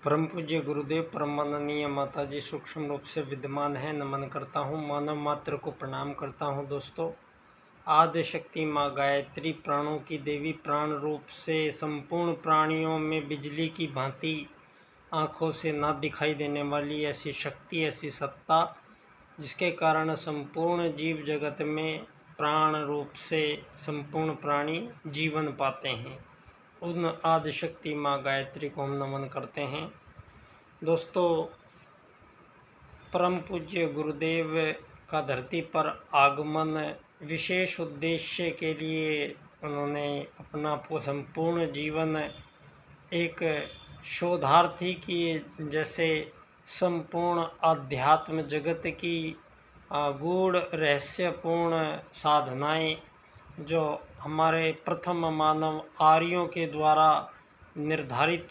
परम पूज्य गुरुदेव परम माननीय माता जी सूक्ष्म रूप से विद्यमान है। नमन करता हूँ, मानव मात्र को प्रणाम करता हूँ। दोस्तों, आदि शक्ति माँ गायत्री प्राणों की देवी, प्राण रूप से संपूर्ण प्राणियों में बिजली की भांति आँखों से ना दिखाई देने वाली ऐसी शक्ति, ऐसी सत्ता, जिसके कारण संपूर्ण जीव जगत में प्राण रूप से संपूर्ण प्राणी जीवन पाते हैं। उन आदिशक्ति माँ गायत्री को हम नमन करते हैं। दोस्तों, परम पूज्य गुरुदेव का धरती पर आगमन विशेष उद्देश्य के लिए उन्होंने अपना संपूर्ण जीवन एक शोधार्थी की जैसे संपूर्ण आध्यात्म जगत की गूढ़ रहस्यपूर्ण साधनाएं, जो हमारे प्रथम मानव आर्यों के द्वारा निर्धारित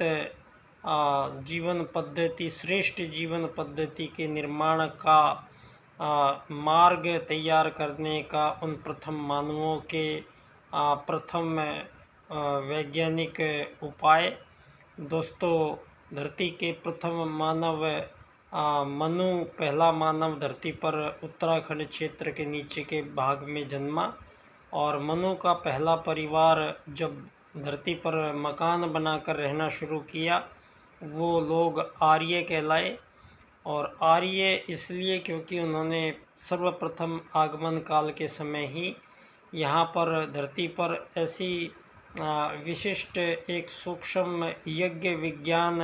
जीवन पद्धति, श्रेष्ठ जीवन पद्धति के निर्माण का मार्ग तैयार करने का उन प्रथम मानवों के प्रथम वैज्ञानिक उपाय। दोस्तों, धरती के प्रथम मानव मनु, पहला मानव धरती पर उत्तराखंड क्षेत्र के नीचे के भाग में जन्मा, और मनु का पहला परिवार जब धरती पर मकान बनाकर रहना शुरू किया, वो लोग आर्य कहलाए। और आर्य इसलिए क्योंकि उन्होंने सर्वप्रथम आगमन काल के समय ही यहाँ पर धरती पर ऐसी विशिष्ट एक सूक्ष्म यज्ञ विज्ञान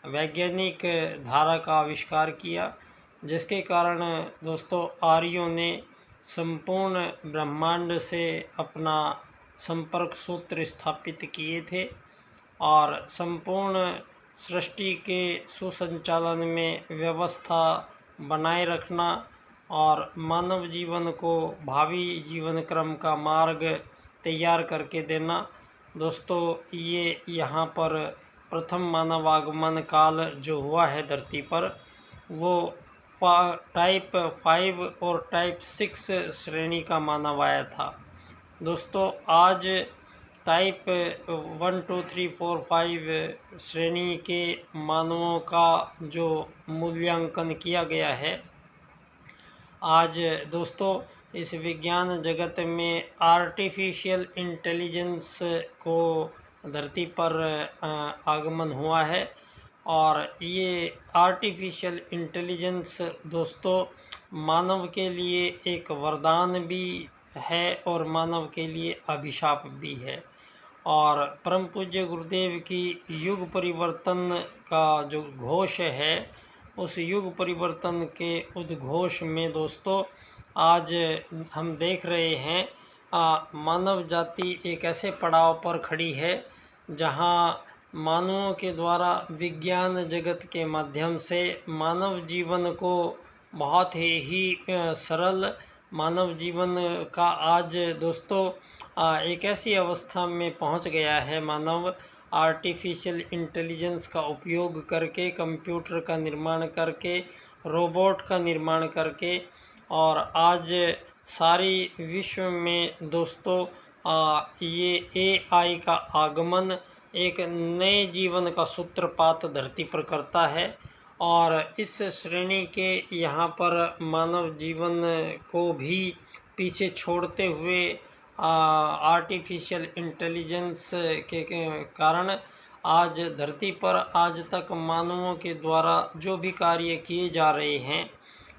वैज्ञानिक धारा का आविष्कार किया, जिसके कारण दोस्तों आर्यों ने संपूर्ण ब्रह्मांड से अपना संपर्क सूत्र स्थापित किए थे और संपूर्ण सृष्टि के सुसंचालन में व्यवस्था बनाए रखना और मानव जीवन को भावी जीवन क्रम का मार्ग तैयार करके देना। दोस्तों, ये यहाँ पर प्रथम मानव आगमन काल जो हुआ है धरती पर, वो टाइप 5 और टाइप 6 श्रेणी का मानव आया था। दोस्तों, आज टाइप 1, 2, 3, 4, 5 श्रेणी के मानवों का जो मूल्यांकन किया गया है, आज दोस्तों इस विज्ञान जगत में आर्टिफिशियल इंटेलिजेंस को धरती पर आगमन हुआ है। और ये आर्टिफिशियल इंटेलिजेंस दोस्तों मानव के लिए एक वरदान भी है और मानव के लिए अभिशाप भी है। और परम पूज्य गुरुदेव की युग परिवर्तन का जो घोष है, उस युग परिवर्तन के उद्घोष में दोस्तों आज हम देख रहे हैं मानव जाति एक ऐसे पड़ाव पर खड़ी है जहां मानवों के द्वारा विज्ञान जगत के माध्यम से मानव जीवन को बहुत ही सरल मानव जीवन का आज दोस्तों एक ऐसी अवस्था में पहुंच गया है। मानव आर्टिफिशियल इंटेलिजेंस का उपयोग करके, कंप्यूटर का निर्माण करके, रोबोट का निर्माण करके, और आज सारी विश्व में दोस्तों ये एआई का आगमन एक नए जीवन का सूत्रपात धरती पर करता है। और इस श्रेणी के यहाँ पर मानव जीवन को भी पीछे छोड़ते हुए आर्टिफिशियल इंटेलिजेंस के कारण आज धरती पर आज तक मानवों के द्वारा जो भी कार्य किए जा रहे हैं,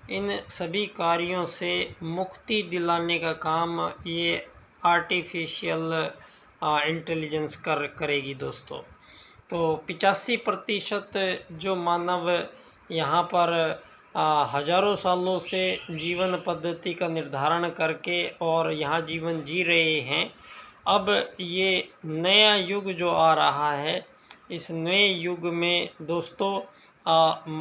इन सभी कार्यों से मुक्ति दिलाने का काम ये आर्टिफिशियल इंटेलिजेंस करेगी दोस्तों। तो 85% जो मानव यहाँ पर हजारों सालों से जीवन पद्धति का निर्धारण करके और यहाँ जीवन जी रहे हैं, अब ये नया युग जो आ रहा है, इस नए युग में दोस्तों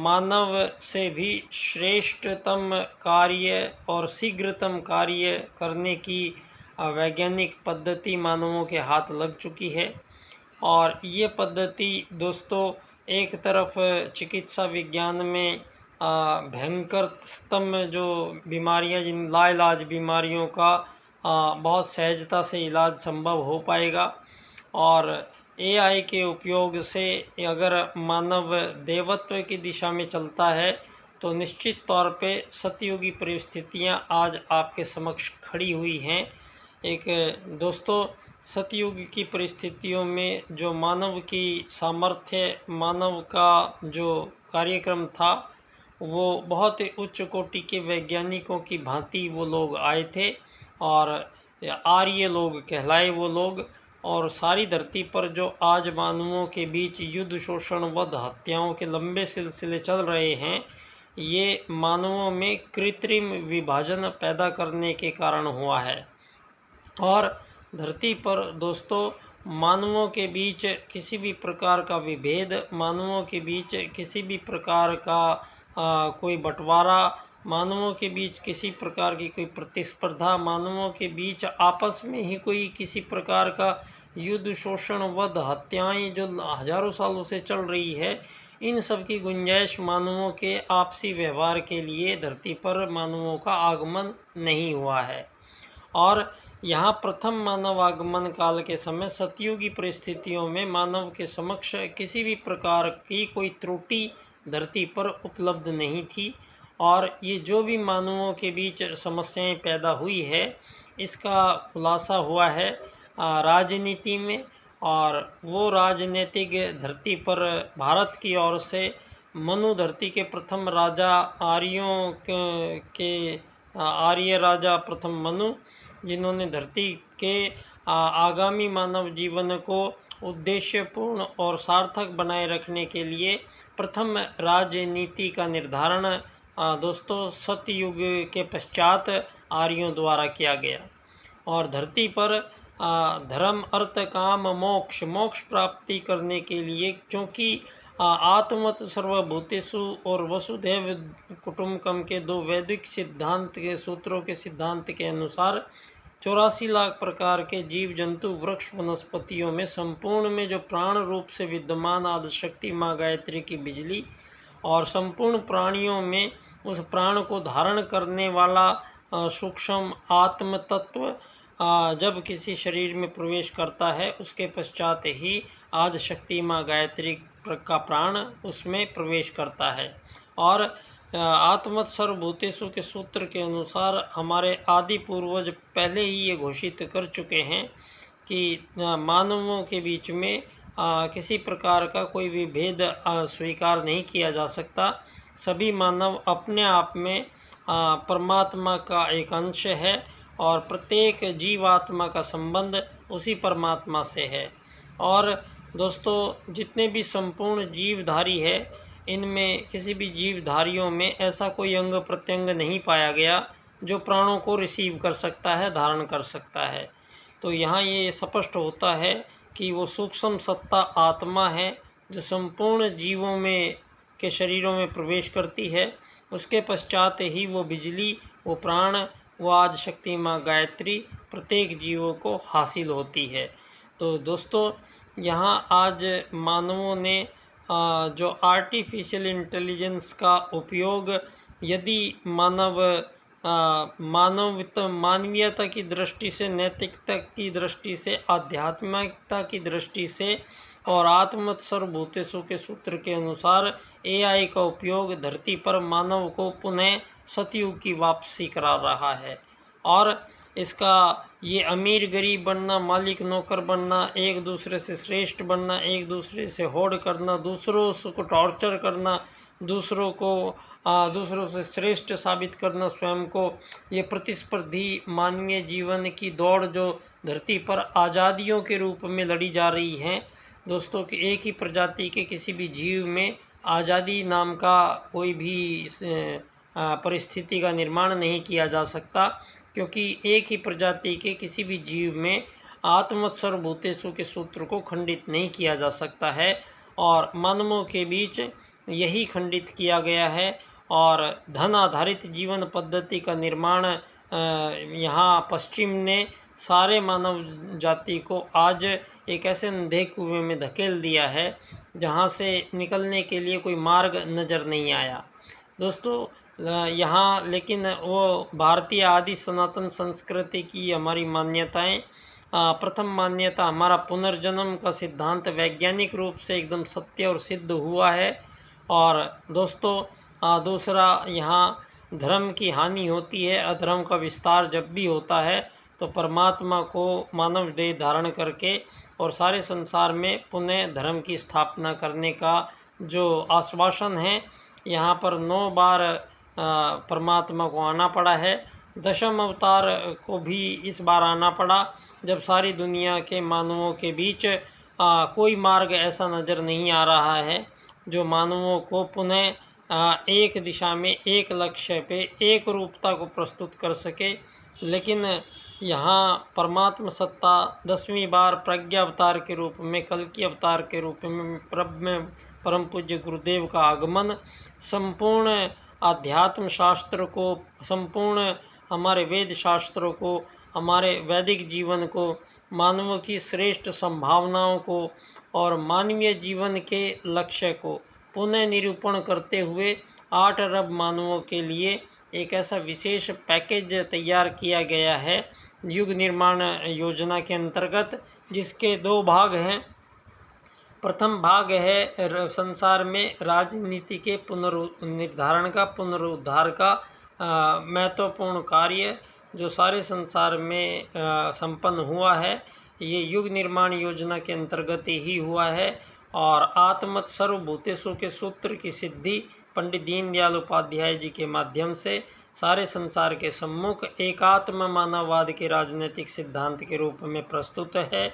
मानव से भी श्रेष्ठतम कार्य और शीघ्रतम कार्य करने की वैज्ञानिक पद्धति मानवों के हाथ लग चुकी है। और ये पद्धति दोस्तों एक तरफ चिकित्सा विज्ञान में भयंकरतम जो बीमारियां, जिन लाइलाज बीमारियों का बहुत सहजता से इलाज संभव हो पाएगा, और एआई के उपयोग से अगर मानव देवत्व की दिशा में चलता है तो निश्चित तौर पे सतयुगी परिस्थितियां आज आपके समक्ष खड़ी हुई हैं। एक दोस्तों, सतयुग की परिस्थितियों में जो मानव की सामर्थ्य, मानव का जो कार्यक्रम था, वो बहुत ही उच्च कोटि के वैज्ञानिकों की भांति वो लोग आए थे और आर्य लोग कहलाए वो लोग। और सारी धरती पर जो आज मानवों के बीच युद्ध, शोषण, वध, हत्याओं के लंबे सिलसिले चल रहे हैं, ये मानवों में कृत्रिम विभाजन पैदा करने के कारण हुआ है। और धरती पर दोस्तों, मानवों के बीच किसी भी प्रकार का विभेद, मानवों के बीच किसी भी प्रकार का कोई बंटवारा, मानवों के बीच किसी प्रकार की कोई प्रतिस्पर्धा, मानवों के बीच आपस में ही कोई किसी प्रकार का युद्ध, शोषण, वध, हत्याएं जो हजारों सालों से चल रही है, इन सब की गुंजाइश मानवों के आपसी व्यवहार के लिए धरती पर मानवों का आगमन नहीं हुआ है। और यहाँ प्रथम मानव आगमन काल के समय सतयुगी परिस्थितियों में मानव के समक्ष किसी भी प्रकार की कोई त्रुटि धरती पर उपलब्ध नहीं थी। और ये जो भी मानवों के बीच समस्याएं पैदा हुई है, इसका खुलासा हुआ है राजनीति में। और वो राजनीतिक धरती पर भारत की ओर से मनु धरती के प्रथम राजा, आर्यों के आर्य राजा प्रथम मनु, जिन्होंने धरती के आगामी मानव जीवन को उद्देश्यपूर्ण और सार्थक बनाए रखने के लिए प्रथम राजनीति का निर्धारण दोस्तों सतयुग के पश्चात आर्यों द्वारा किया गया। और धरती पर धर्म, अर्थ, काम, मोक्ष प्राप्ति करने के लिए, क्योंकि आत्मवत सर्वभूतेषु और वसुधैव कुटुम्बकम के दो वैदिक सिद्धांत के सूत्रों के सिद्धांत के अनुसार 84 लाख प्रकार के जीव जंतु, वृक्ष, वनस्पतियों में संपूर्ण में जो प्राण रूप से विद्यमान आदिशक्ति माँ गायत्री की बिजली, और संपूर्ण प्राणियों में उस प्राण को धारण करने वाला सूक्ष्म आत्म तत्व जब किसी शरीर में प्रवेश करता है, उसके पश्चात ही आदिशक्ति माँ गायत्री का प्राण उसमें प्रवेश करता है। और आत्मवत सर्वभूतेषु के सूत्र के अनुसार हमारे आदि पूर्वज पहले ही ये घोषित कर चुके हैं कि मानवों के बीच में किसी प्रकार का कोई भी भेद स्वीकार नहीं किया जा सकता। सभी मानव अपने आप में परमात्मा का एक अंश है और प्रत्येक जीवात्मा का संबंध उसी परमात्मा से है। और दोस्तों, जितने भी संपूर्ण जीवधारी है, इनमें किसी भी जीवधारियों में ऐसा कोई अंग प्रत्यंग नहीं पाया गया जो प्राणों को रिसीव कर सकता है, धारण कर सकता है। तो यहाँ ये स्पष्ट होता है कि वो सूक्ष्म सत्ता आत्मा है जो संपूर्ण जीवों में के शरीरों में प्रवेश करती है। उसके पश्चात ही वो बिजली, वो प्राण, वो आदिशक्ति माँ गायत्री प्रत्येक जीवों को हासिल होती है। तो दोस्तों, यहाँ आज मानवों ने जो आर्टिफिशियल इंटेलिजेंस का उपयोग यदि मानवीयता की दृष्टि से, नैतिकता की दृष्टि से, आध्यात्मिकता की दृष्टि से और आत्मवत सर्वभूतेषु के सूत्र के अनुसार एआई का उपयोग धरती पर मानव को पुनः सतयुग की वापसी करा रहा है। और इसका ये अमीर गरीब बनना, मालिक नौकर बनना, एक दूसरे से श्रेष्ठ बनना, एक दूसरे से होड़ करना, दूसरों को टॉर्चर करना, दूसरों से श्रेष्ठ साबित करना स्वयं को, ये प्रतिस्पर्धी मानवीय जीवन की दौड़ जो धरती पर आज़ादियों के रूप में लड़ी जा रही है दोस्तों, कि एक ही प्रजाति के किसी भी जीव में आज़ादी नाम का कोई भी परिस्थिति का निर्माण नहीं किया जा सकता, क्योंकि एक ही प्रजाति के किसी भी जीव में आत्मवत सर्वभूतेषु के सूत्र को खंडित नहीं किया जा सकता है। और मानवों के बीच यही खंडित किया गया है। और धन आधारित जीवन पद्धति का निर्माण यहाँ पश्चिम ने सारे मानव जाति को आज एक ऐसे अंधे कुएं में धकेल दिया है जहाँ से निकलने के लिए कोई मार्ग नज़र नहीं आया दोस्तों। यहाँ लेकिन वो भारतीय आदि सनातन संस्कृति की हमारी मान्यताएं प्रथम मान्यता हमारा पुनर्जन्म का सिद्धांत वैज्ञानिक रूप से एकदम सत्य और सिद्ध हुआ है। और दोस्तों दूसरा, यहाँ धर्म की हानि होती है, अधर्म का विस्तार जब भी होता है तो परमात्मा को मानव देह धारण करके और सारे संसार में पुनः धर्म की स्थापना करने का जो आश्वासन है, यहाँ पर 9 बार परमात्मा को आना पड़ा है। दशम अवतार को भी इस बार आना पड़ा जब सारी दुनिया के मानवों के बीच कोई मार्ग ऐसा नज़र नहीं आ रहा है जो मानवों को पुनः एक दिशा में, एक लक्ष्य पे, एक रूपता को प्रस्तुत कर सके। लेकिन यहाँ परमात्मा सत्ता 10वीं बार प्रज्ञा अवतार के रूप में, कल्कि अवतार के रूप में परम पूज्य गुरुदेव का आगमन संपूर्ण आध्यात्म शास्त्र को, संपूर्ण हमारे वेद शास्त्रों को, हमारे वैदिक जीवन को, मानवों की श्रेष्ठ संभावनाओं को और मानवीय जीवन के लक्ष्य को पुनः निरूपण करते हुए 8 अरब मानवों के लिए एक ऐसा विशेष पैकेज तैयार किया गया है युग निर्माण योजना के अंतर्गत, जिसके 2 भाग हैं। प्रथम भाग है संसार में राजनीति के पुनर्निर्धारण का, पुनरुद्धार का महत्वपूर्ण कार्य जो सारे संसार में संपन्न हुआ है। ये युग निर्माण योजना के अंतर्गत ही हुआ है। और आत्मत सर्वभूतेषु के सूत्र की सिद्धि पंडित दीनदयाल उपाध्याय जी के माध्यम से सारे संसार के सम्मुख एकात्म मानववाद के राजनीतिक सिद्धांत के रूप में प्रस्तुत है।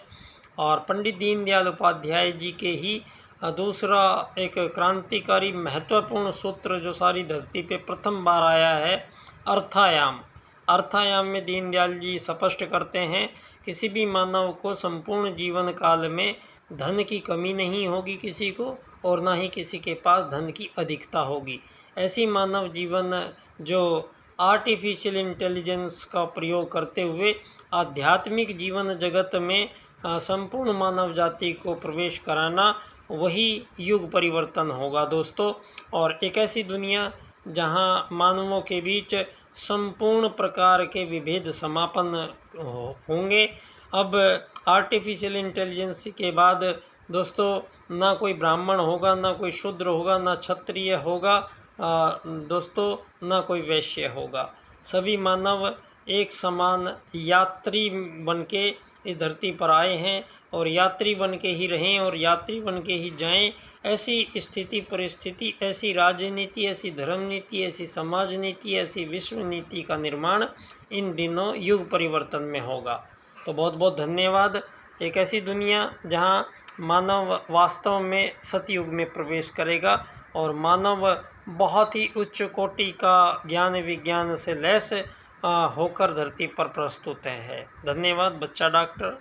और पंडित दीनदयाल उपाध्याय जी के ही दूसरा एक क्रांतिकारी महत्वपूर्ण सूत्र जो सारी धरती पे प्रथम बार आया है, अर्थायाम। अर्थायाम में दीनदयाल जी स्पष्ट करते हैं किसी भी मानव को संपूर्ण जीवन काल में धन की कमी नहीं होगी किसी को, और ना ही किसी के पास धन की अधिकता होगी। ऐसी मानव जीवन जो आर्टिफिशियल इंटेलिजेंस का प्रयोग करते हुए आध्यात्मिक जीवन जगत में संपूर्ण मानव जाति को प्रवेश कराना, वही युग परिवर्तन होगा दोस्तों। और एक ऐसी दुनिया जहां मानवों के बीच संपूर्ण प्रकार के विभेद समापन होंगे। अब आर्टिफिशियल इंटेलिजेंस के बाद दोस्तों ना कोई ब्राह्मण होगा, ना कोई शूद्र होगा, ना क्षत्रिय होगा दोस्तों, ना कोई वैश्य होगा। सभी मानव एक समान यात्री बनके इस धरती पर आए हैं और यात्री बन के ही रहें और यात्री बन के ही जाएं। ऐसी स्थिति परिस्थिति, ऐसी राजनीति, ऐसी धर्म नीति, ऐसी समाज नीति, ऐसी विश्व नीति का निर्माण इन दिनों युग परिवर्तन में होगा। तो बहुत बहुत धन्यवाद। एक ऐसी दुनिया जहां मानव वास्तव में सतयुग में प्रवेश करेगा और मानव बहुत ही उच्च कोटि का ज्ञान विज्ञान से लैस होकर धरती पर प्रस्तुत है। धन्यवाद बच्चा डॉक्टर।